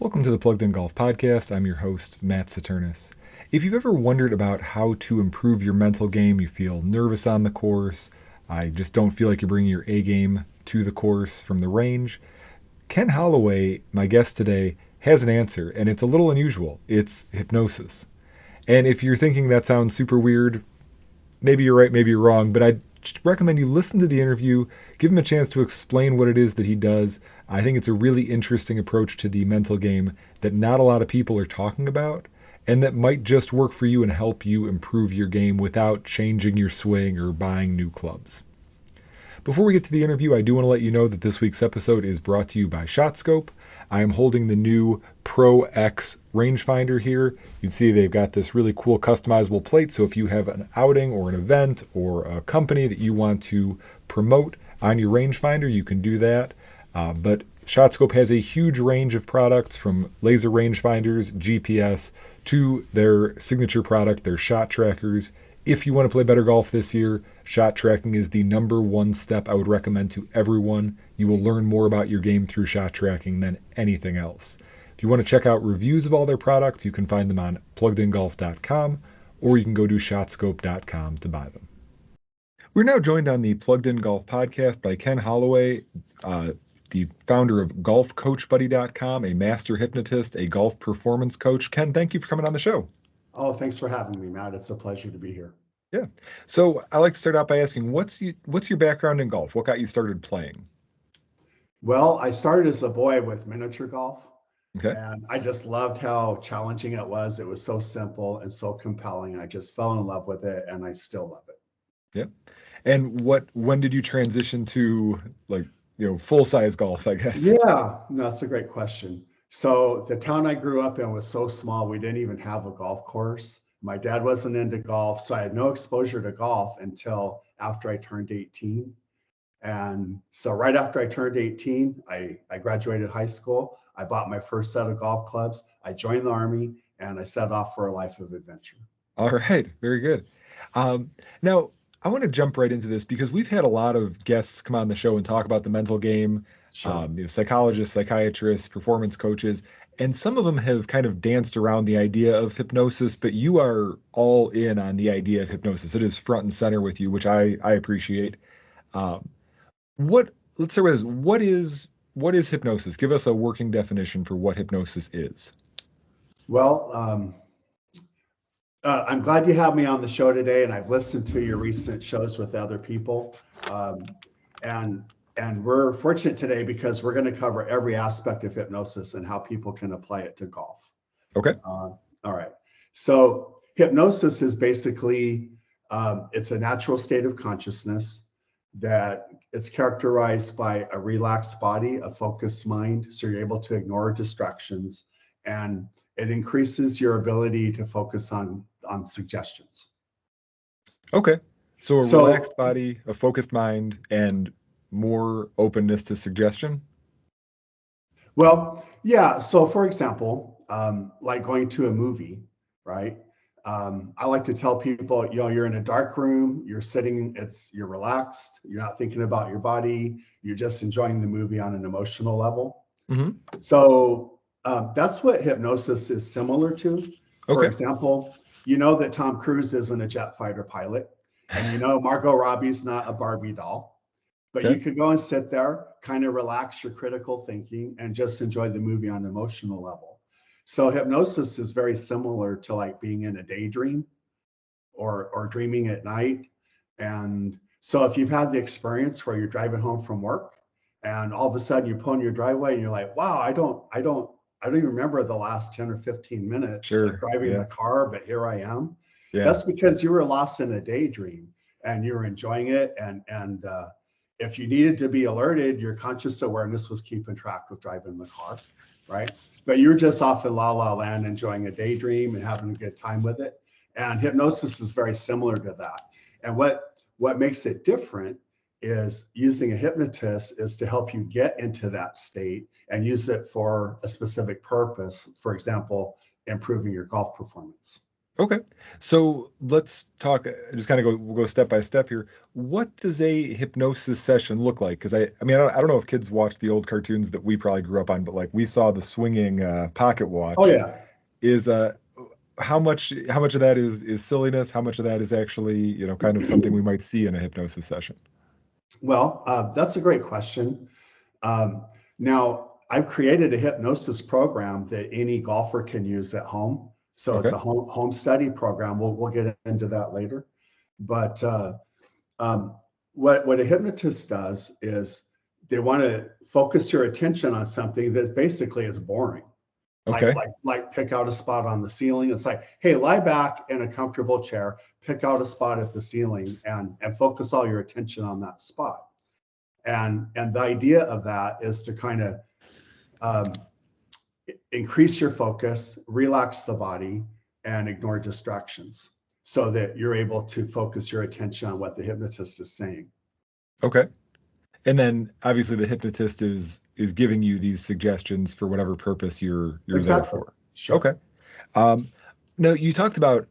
Welcome to the Plugged In Golf Podcast. I'm your host, Matt Saturnis. If you've ever wondered about how to improve your mental game, you feel nervous on the course, I just don't feel like you're bringing your A game to the course from the range, Ken Holloway, my guest today, has an answer, and it's a little unusual. It's hypnosis. And if you're thinking that sounds super weird, maybe you're right, maybe you're wrong, but I'd recommend you listen to the interview, give him a chance to explain what it is that he does. I think it's a really interesting approach to the mental game that not a lot of people are talking about, and that might just work for you and help you improve your game without changing your swing or buying new clubs. Before we get to the interview, I do want to let you know that this week's episode is brought to you by ShotScope. I am holding the new Pro X rangefinder here. You can see they've got this really cool customizable plate, so if you have an outing or an event or a company that you want to promote on your rangefinder, you can do that. But ShotScope has a huge range of products, from laser rangefinders, GPS, to their signature product, their shot trackers. If you want to play better golf this year, shot tracking is the number one step I would recommend to everyone. You will learn more about your game through shot tracking than anything else. If you want to check out reviews of all their products, you can find them on pluggedingolf.com, or you can go to shotscope.com to buy them. We're now joined on the Plugged In Golf podcast by Ken Holloway, the founder of golfcoachbuddy.com, a master hypnotist, a golf performance coach. Ken, thank you for coming on the show. Oh, thanks for having me, Matt. It's a pleasure to be here. Yeah. So I like to start out by asking, what's your background in golf? What got you started playing? Well, I started as a boy with miniature golf, Okay. and I just loved how challenging it was. It was so simple and so compelling. I just fell in love with it, and I still love it. Yeah. And when did you transition to, like, full size golf, I guess? Yeah, no, that's a great question. So the town I grew up in was so small, we didn't even have a golf course. My dad wasn't into golf, so I had no exposure to golf until after I turned 18. And so right after I turned 18, I graduated high school. I bought my first set of golf clubs. I joined the Army, and I set off for a life of adventure. All right. Very good. Now, I want to jump right into this because we've had a lot of guests come on the show and talk about the mental game, Sure. psychologists, psychiatrists, performance coaches, and some of them have kind of danced around the idea of hypnosis, but you are all in on the idea of hypnosis. It is front and center with you, which I appreciate. Um, let's start with this. What is hypnosis? Give us a working definition for what hypnosis is. Well, I'm glad you have me on the show today, and I've listened to your recent shows with other people. Um, and we're fortunate today because we're going to cover every aspect of hypnosis and how people can apply it to golf. Okay. All right. So hypnosis is basically, it's a natural state of consciousness that it's characterized by a relaxed body, a focused mind, so you're able to ignore distractions, and it increases your ability to focus on suggestions. Okay. So relaxed body, a focused mind, and more openness to suggestion? Well, yeah. So for example, like going to a movie, right? I like to tell people, you're in a dark room, you're sitting, you're relaxed, you're not thinking about your body, you're just enjoying the movie on an emotional level. Mm-hmm. So that's what hypnosis is similar to. For Okay. example, you know that Tom Cruise isn't a jet fighter pilot, and you know Margot Robbie's not a Barbie doll, but Okay. you could go and sit there, kind of relax your critical thinking, and just enjoy the movie on an emotional level. So hypnosis is very similar to like being in a daydream or dreaming at night. And so if you've had the experience where you're driving home from work and all of a sudden you pull in your driveway and you're like, wow, I don't even remember the last 10 or 15 minutes of driving the car, but here I am. Yeah. That's because you were lost in a daydream and you were enjoying it. And if you needed to be alerted, your conscious awareness was keeping track of driving the car, right? But you're just off in la la land enjoying a daydream and having a good time with it. And hypnosis is very similar to that. And what makes it different is using a hypnotist is to help you get into that state and use it for a specific purpose. For example, improving your golf performance. Okay. So let's talk, just kind of we'll go step by step here. What does a hypnosis session look like? Because I mean, I don't know if kids watch the old cartoons that we probably grew up on, but like we saw the swinging pocket Oh watch. yeah. Is how much of that is silliness? How much of that is actually, kind of something we might see in a hypnosis session? Well, that's a great question. Now, I've created a hypnosis program that any golfer can use at home. So it's Okay. a home study program. We'll get into that later. But um, what a hypnotist does is they want to focus your attention on something that basically is boring. Like Okay. pick out a spot on the ceiling. It's like, hey, lie back in a comfortable chair, pick out a spot at the ceiling, and focus all your attention on that spot. And the idea of that is to kind of um, increase your focus, relax the body, and ignore distractions so that you're able to focus your attention on what the hypnotist is saying. Okay. And then obviously the hypnotist is giving you these suggestions for whatever purpose you're there Exactly. for. Sure. Okay. Um, no, you talked about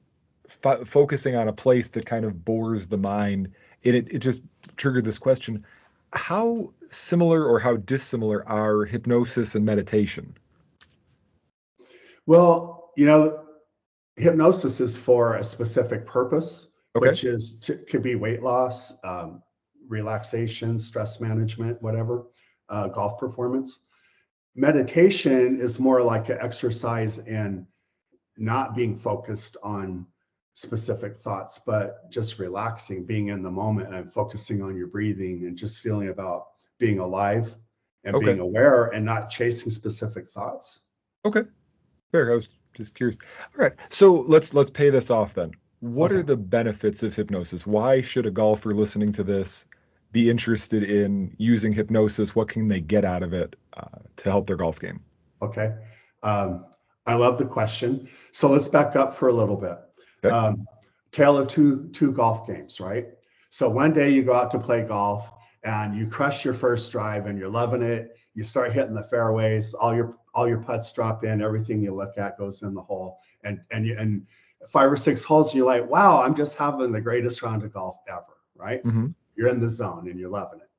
focusing on a place that kind of bores the mind. It just triggered this question. How similar or how dissimilar are hypnosis and meditation? Well, hypnosis is for a specific purpose, Okay. which could be weight loss, relaxation, stress management, whatever, golf performance. Meditation is more like an exercise in not being focused on specific thoughts, but just relaxing, being in the moment and focusing on your breathing and just feeling about being alive and Okay. being aware and not chasing specific thoughts. Okay. Fair. I was just curious. All right. So let's pay this off then. What are Okay. the benefits of hypnosis? Why should a golfer listening to this be interested in using hypnosis? What can they get out of it to help their golf game? Okay. Um, I love the question. So let's back up for a little bit. Okay. Um, Tale of two golf games, right? So one day you go out to play golf and you crush your first drive and you're loving it. You start hitting the fairways, all your putts drop in, everything you look at goes in the hole, and 5 or 6 holes, and you're like, wow, I'm just having the greatest round of golf ever, right? Hmm. You're in the zone and you're loving it.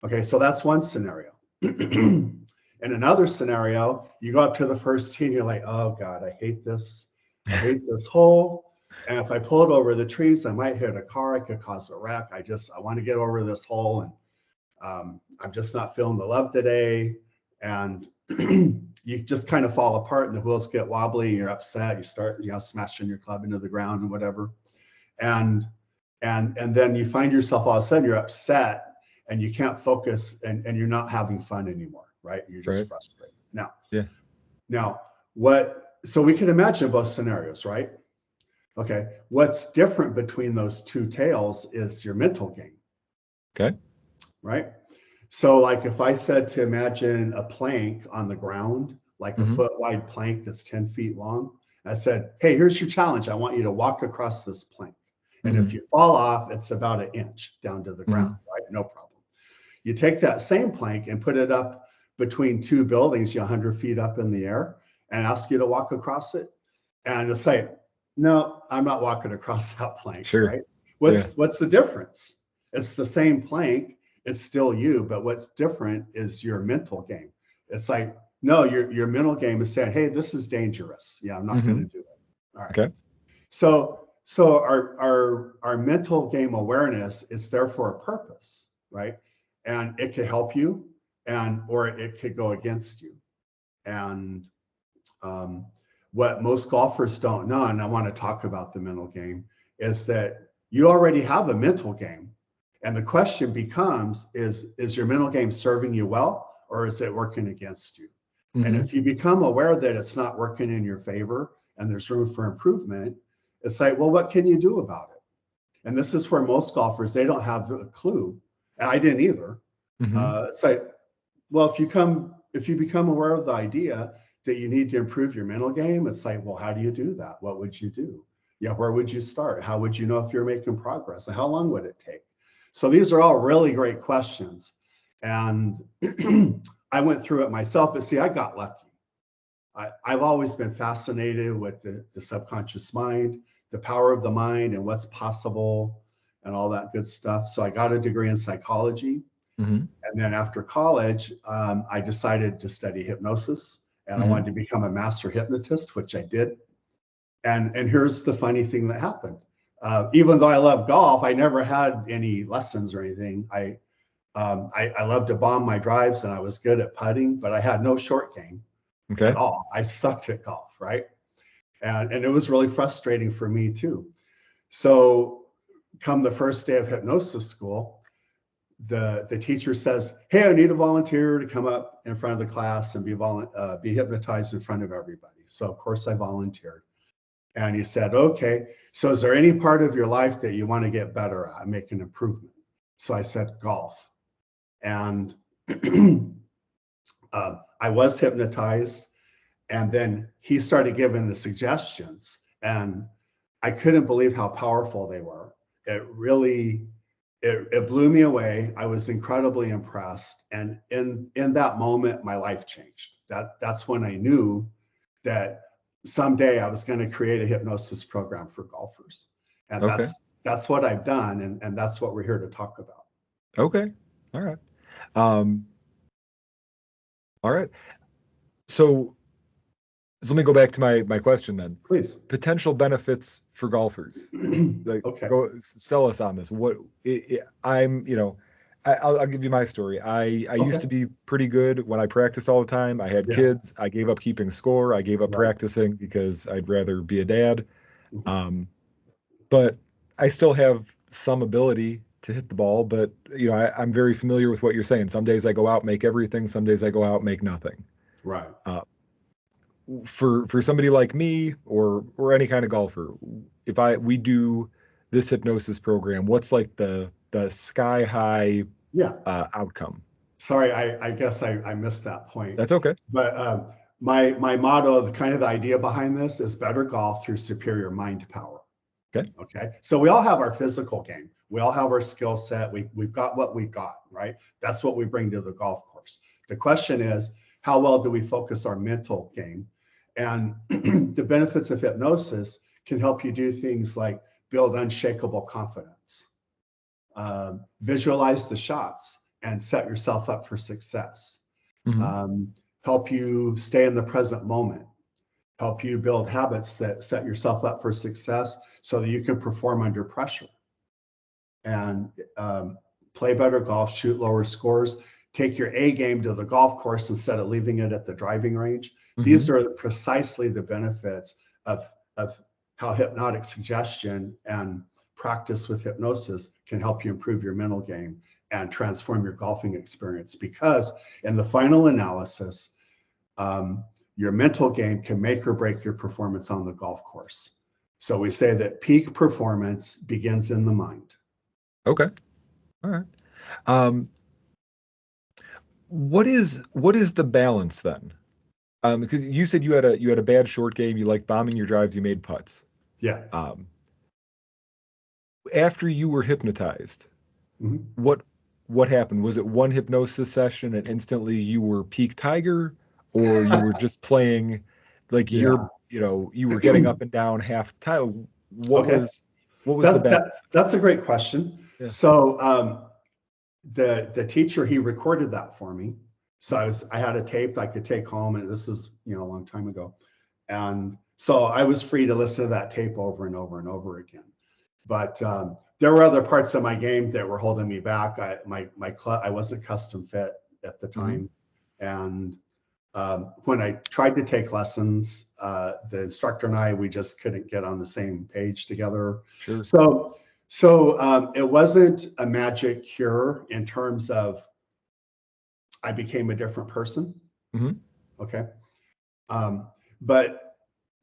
Okay, so that's one scenario. In another scenario, you go up to the first tee and you're like, oh God, I hate this. I hate this hole. And if I pull it over the trees, I might hit a car. I could cause a wreck. I want to get over this hole. And I'm just not feeling the love today. And you just kind of fall apart and the wheels get wobbly and you're upset. You start, smashing your club into the ground and whatever. And then you find yourself all of a sudden you're upset and you can't focus and you're not having fun anymore, right? You're just Right. frustrated. Now, Yeah. now so we can imagine both scenarios, right? Okay. What's different between those two tales is your mental game, Okay. right? So like if I said to imagine a plank on the ground, like a Hmm. foot wide plank that's 10 feet long, I said, hey, here's your challenge. I want you to walk across this plank. And if Hmm. you fall off, it's about an inch down to the ground, Hmm. right? No problem. You take that same plank and put it up between two buildings, 100 feet up in the air, and ask you to walk across it. And to say, no, I'm not walking across that plank, Sure. right? Yeah. What's the difference? It's the same plank. It's still you, but what's different is your mental game. It's like, no, your mental game is saying, hey, this is dangerous. Yeah, I'm not going Hmm. to do it. All right. Okay. So our mental game awareness is there for a purpose, right? And it could help you, or it could go against you. And um, what most golfers don't know, and I want to talk about the mental game, is that you already have a mental game. And the question becomes, is your mental game serving you well, or is it working against you? And Hmm. if you become aware that it's not working in your favor and there's room for improvement, it's like, well, what can you do about it? And this is where most golfers, they don't have a clue. And I didn't either. Hmm. It's like, well, if you become aware of the idea that you need to improve your mental game, it's like, well, how do you do that? What would you do? Yeah, where would you start? How would you know if you're making progress? And how long would it take? So these are all really great questions. And I went through it myself, but see, I got lucky. I've always been fascinated with the subconscious mind, the power of the mind and what's possible and all that good stuff. So I got a degree in psychology. Mm-hmm. And then after college, I decided to study hypnosis, and I Mm-hmm. wanted to become a master hypnotist, which I did. And here's the funny thing that happened. Even though I love golf, I never had any lessons or anything. I loved to bomb my drives, and I was good at putting, but I had no short game at Okay. all. I sucked at golf, right? And it was really frustrating for me too. So come the first day of hypnosis school, the teacher says, "Hey, I need a volunteer to come up in front of the class and be hypnotized in front of everybody." So of course I volunteered. And he said, "Okay, so is there any part of your life that you want to get better at, make an improvement?" So I said, "Golf." And I was hypnotized. And then he started giving the suggestions, and I couldn't believe how powerful they were. It really, it blew me away. I was incredibly impressed. And in that moment, my life changed. That's when I knew that someday I was going to create a hypnosis program for golfers. And Okay. that's what I've done, and that's what we're here to talk about. Okay. All right. Um, all right. So, let me go back to my question then. Please. Potential benefits for golfers. Like, Okay. go sell us on this. I'm, I'll give you my story. I used to be pretty good when I practiced all the time. I had Yeah. kids. I gave up keeping score. I gave up Right. practicing because I'd rather be a dad. Mhm. But I still have some ability to hit the ball. But I'm very familiar with what you're saying. Some days I go out, make everything. Some days I go out, make nothing. Right. For somebody like me or any kind of golfer, if we do this hypnosis program, what's like the sky high Yeah. outcome? Sorry, I guess I missed that point. That's okay. But my motto, the kind of the idea behind this is better golf through superior mind power. Okay. Okay. So we all have our physical game. We all have our skill set. We've got what we got, right? That's what we bring to the golf course. The question is, how well do we focus our mental game? And the benefits of hypnosis can help you do things like build unshakable confidence, visualize the shots, and set yourself up for success. Mm-hmm. Help you stay in the present moment, help you build habits that set yourself up for success so that you can perform under pressure and play better golf, shoot lower scores, take your A game to the golf course instead of leaving it at the driving range. Mm-hmm. These are precisely the benefits of how hypnotic suggestion and practice with hypnosis can help you improve your mental game and transform your golfing experience. Because in the final analysis, your mental game can make or break your performance on the golf course. So we say that peak performance begins in the mind. Okay. All right. What is the balance then? Because you said you had a bad short game, you like bombing your drives, you made putts. Yeah. After you were hypnotized, Mm-hmm. what happened? Was it one hypnosis session and instantly you were peak tiger, or you were just playing like Yeah. you were getting up and down half time? What Okay. was the balance? That's a great question. Yeah. So the teacher, he recorded that for me. So I had a tape I could take home, and this is a long time ago. And so I was free to listen to that tape over and over and over again. But there were other parts of my game that were holding me back. I wasn't custom fit at the time. And when I tried to take lessons, the instructor and I, we just couldn't get on the same page together. Sure. So it wasn't a magic cure in terms of I became a different person. Mm-hmm. Okay. But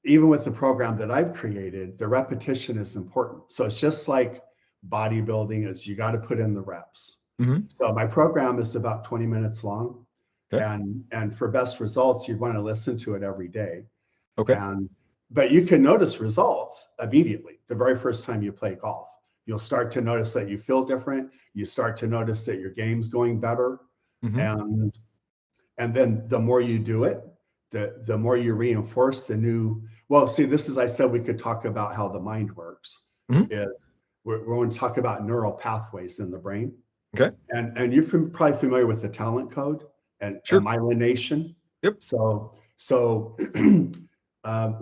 even with the program that I've created, the repetition is important. So it's just like bodybuilding, is you got to put in the reps. Mm-hmm. So my program is about 20 minutes long. Okay. And for best results, you'd want to listen to it every day. Okay. But you can notice results immediately the very first time you play golf. You'll start to notice that you feel different. You start to notice that your game's going better. Mm-hmm. And then the more you do it, the more you reinforce the new, well, see, this is, I said we could talk about how the mind works. Mhm. Is we're going to talk about neural pathways in the brain. Okay. And you're probably familiar with the talent code and Sure. myelination. Yep. So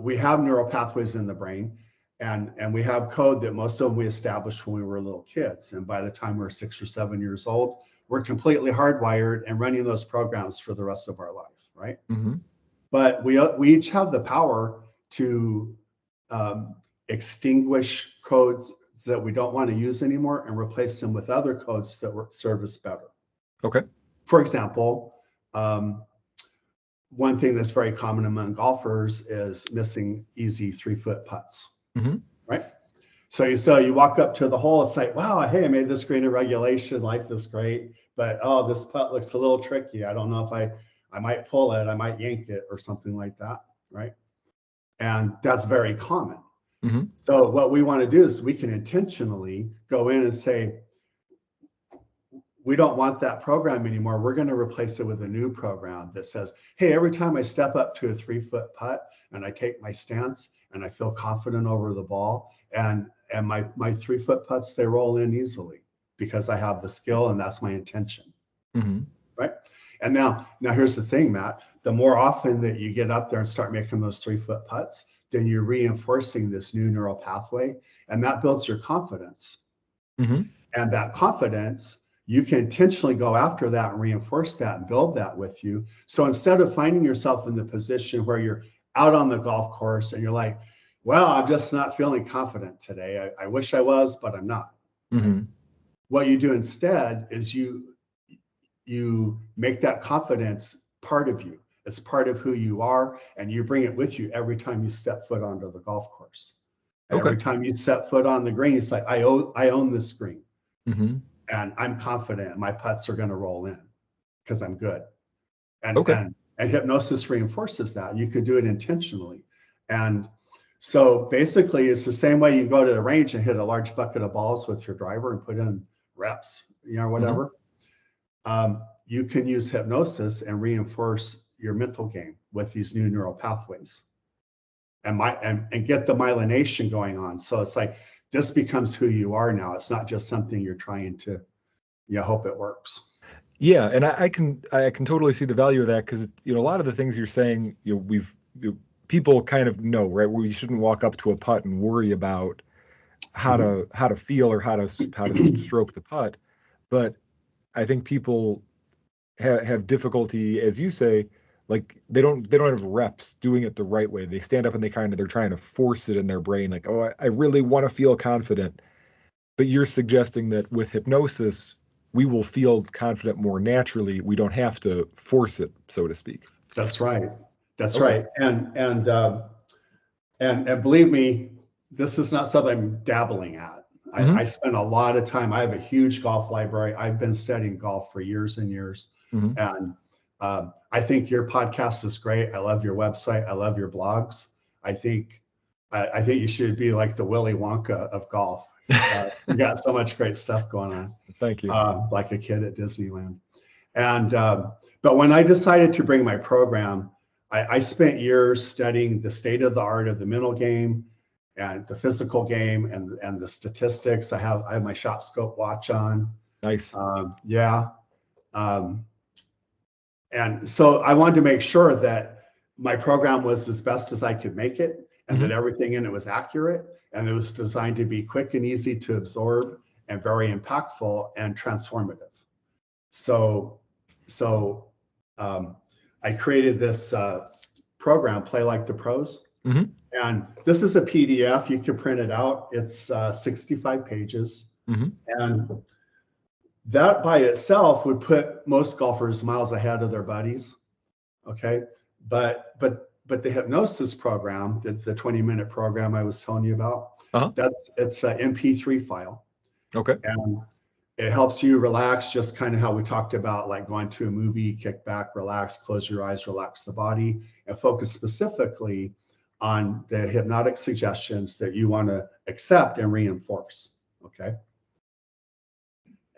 we have neural pathways in the brain, and we have code that most of them we established when we were little kids. And by the time we're 6 or 7 years old, we're completely hardwired and running those programs for the rest of our life, right? Mm-hmm. But we each have the power to extinguish codes that we don't want to use anymore and replace them with other codes that serve us better. Okay. For example, one thing that's very common among golfers is missing easy 3-foot putts, Mm-hmm. right? So you walk up to the hole, it's like, wow, hey, I made this green in regulation, life is great, but oh, this putt looks a little tricky. I don't know if I might pull it, I might yank it or something like that, right? And that's very common. Mm-hmm. So what we want to do is we can intentionally go in and say, we don't want that program anymore. We're going to replace it with a new program that says, hey, every time I step up to a 3-foot putt and I take my stance and I feel confident over the ball, and my 3-foot putts, they roll in easily because I have the skill and that's my intention. Mm-hmm. Right? And now here's the thing, Matt. The more often that you get up there and start making those 3-foot putts, then you're reinforcing this new neural pathway, and that builds your confidence. Mm-hmm. And that confidence, you can intentionally go after that and reinforce that and build that with you. So instead of finding yourself in the position where you're out on the golf course and you're like, well, I'm just not feeling confident today. I wish I was, but I'm not. Mm-hmm. What you do instead is you make that confidence part of you. It's part of who you are, and you bring it with you every time you step foot onto the golf course. And Okay. every time you set foot on the green, it's like, I own this green. Mm-hmm. And I'm confident my putts are going to roll in because I'm good. And, Okay. and hypnosis reinforces that. You can do it intentionally. And so basically, it's the same way you go to the range and hit a large bucket of balls with your driver and put in reps, whatever. Mm-hmm. You can use hypnosis and reinforce your mental game with these new neural pathways and get the myelination going on. So it's like, this becomes who you are now. It's not just something you're trying to, hope it works. Yeah, and I can totally see the value of that, because a lot of the things you're saying, people kind of know, right? We shouldn't walk up to a putt and worry about how to feel or how to stroke the putt. But I think people have difficulty, as you say, like they don't have reps doing it the right way. They stand up and they're trying to force it in their brain, like, oh, I really want to feel confident. But you're suggesting that with hypnosis, we will feel confident more naturally. We don't have to force it, so to speak. That's right. That's okay. Right. And believe me, this is not something I'm dabbling at. I spend a lot of time. I have a huge golf library. I've been studying golf for years and years. Mm-hmm. And I think your podcast is great. I love your website. I love your blogs. I think you should be like the Willy Wonka of golf. You got so much great stuff going on. Thank you. Like a kid at Disneyland. And but when I decided to bring my program, I spent years studying the state of the art of the mental game and the physical game and the statistics. I have my shot scope watch on. Nice. And so I wanted to make sure that my program was as best as I could make it, and that everything in it was accurate, and it was designed to be quick and easy to absorb and very impactful and transformative. So I created this program, Play Like the Pros. Mm-hmm. And this is a PDF. You can print it out. It's 65 pages. Mm-hmm. And that by itself would put most golfers miles ahead of their buddies. Okay. But the hypnosis program, the 20-minute program I was telling you about, it's an MP3 file. Okay. And it helps you relax, just kind of how we talked about, like going to a movie, kick back, relax, close your eyes, relax the body, and focus specifically on the hypnotic suggestions that you want to accept and reinforce. Okay.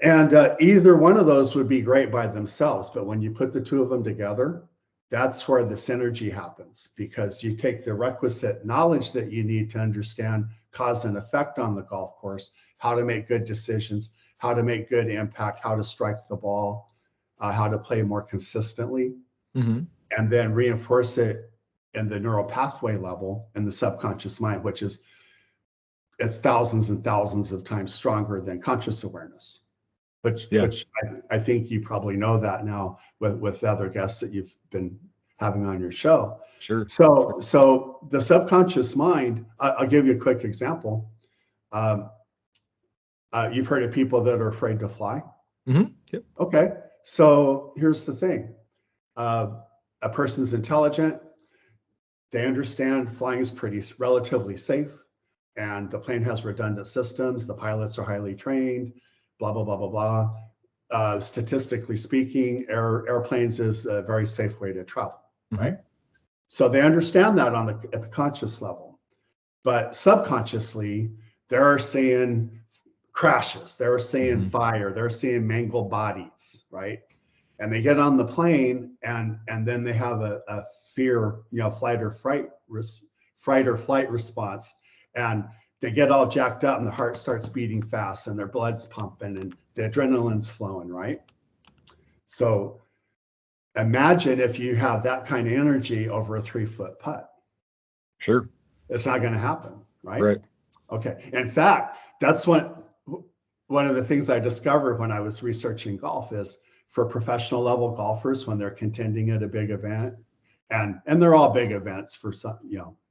And either one of those would be great by themselves, but when you put the two of them together, that's where the synergy happens, because you take the requisite knowledge that you need to understand cause and effect on the golf course, how to make good decisions, how to make good impact, how to strike the ball, how to play more consistently, Mm-hmm. and then reinforce it in the neural pathway level in the subconscious mind, which is it's thousands and thousands of times stronger than conscious awareness. Yeah. Which I think you probably know that now with other guests that you've been having on your show. Sure. So the subconscious mind, I'll give you a quick example. You've heard of people that are afraid to fly. Mm-hmm. Yep. Okay, so here's the thing. A person's intelligent, they understand flying is relatively safe, and the plane has redundant systems, the pilots are highly trained, blah, blah, blah, blah, blah. Statistically speaking, airplanes is a very safe way to travel, right? So they understand that at the conscious level. But subconsciously, they're seeing crashes, they're seeing fire, they're seeing mangled bodies, right? And they get on the plane, and then they have a fear, fight or flight response, and they get all jacked up, and the heart starts beating fast, and their blood's pumping, and the adrenaline's flowing, right? So imagine if you have that kind of energy over a 3-foot putt. Sure. It's not going to happen, right? Right. Okay. In fact, that's one of the things I discovered when I was researching golf is for professional level golfers, when they're contending at a big event, and they're all big events for some,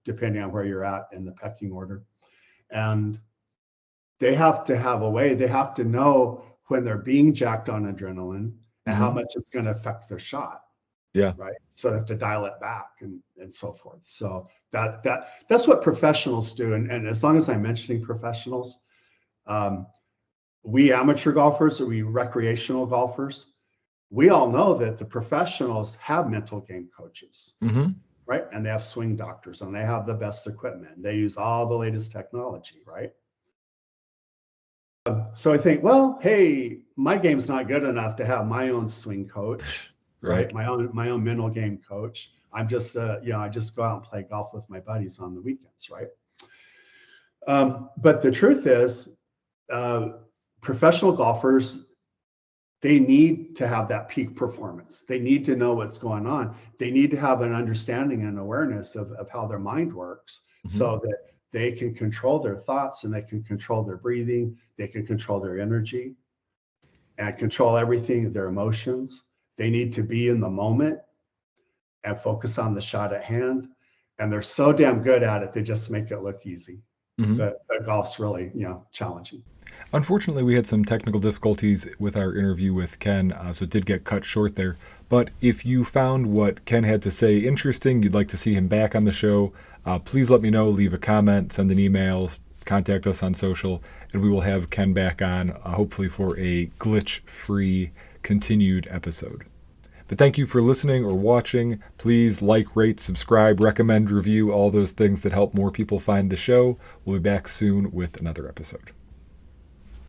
depending on where you're at in the pecking order. And they have to have a way, they have to know when they're being jacked on adrenaline and how much it's going to affect their shot. Yeah. Right. So they have to dial it back and so forth. So that's what professionals do. And as long as I'm mentioning professionals, we amateur golfers, or we recreational golfers, we all know that the professionals have mental game coaches. Right? And they have swing doctors, and they have the best equipment. They use all the latest technology, right? So I think, well, hey, my game's not good enough to have my own swing coach, right? My own mental game coach. I'm just, I just go out and play golf with my buddies on the weekends, right? But the truth is, professional golfers, they need to have that peak performance. They need to know what's going on. They need to have an understanding and awareness of how their mind works, so that they can control their thoughts, and they can control their breathing. They can control their energy and control everything, their emotions. They need to be in the moment and focus on the shot at hand. And they're so damn good at it, they just make it look easy. But golf's really, challenging. Unfortunately, we had some technical difficulties with our interview with Ken, so it did get cut short there. But if you found what Ken had to say interesting, you'd like to see him back on the show, please let me know. Leave a comment, send an email, contact us on social, and we will have Ken back on, hopefully for a glitch-free continued episode. But thank you for listening or watching. Please like, rate, subscribe, recommend, review, all those things that help more people find the show. We'll be back soon with another episode.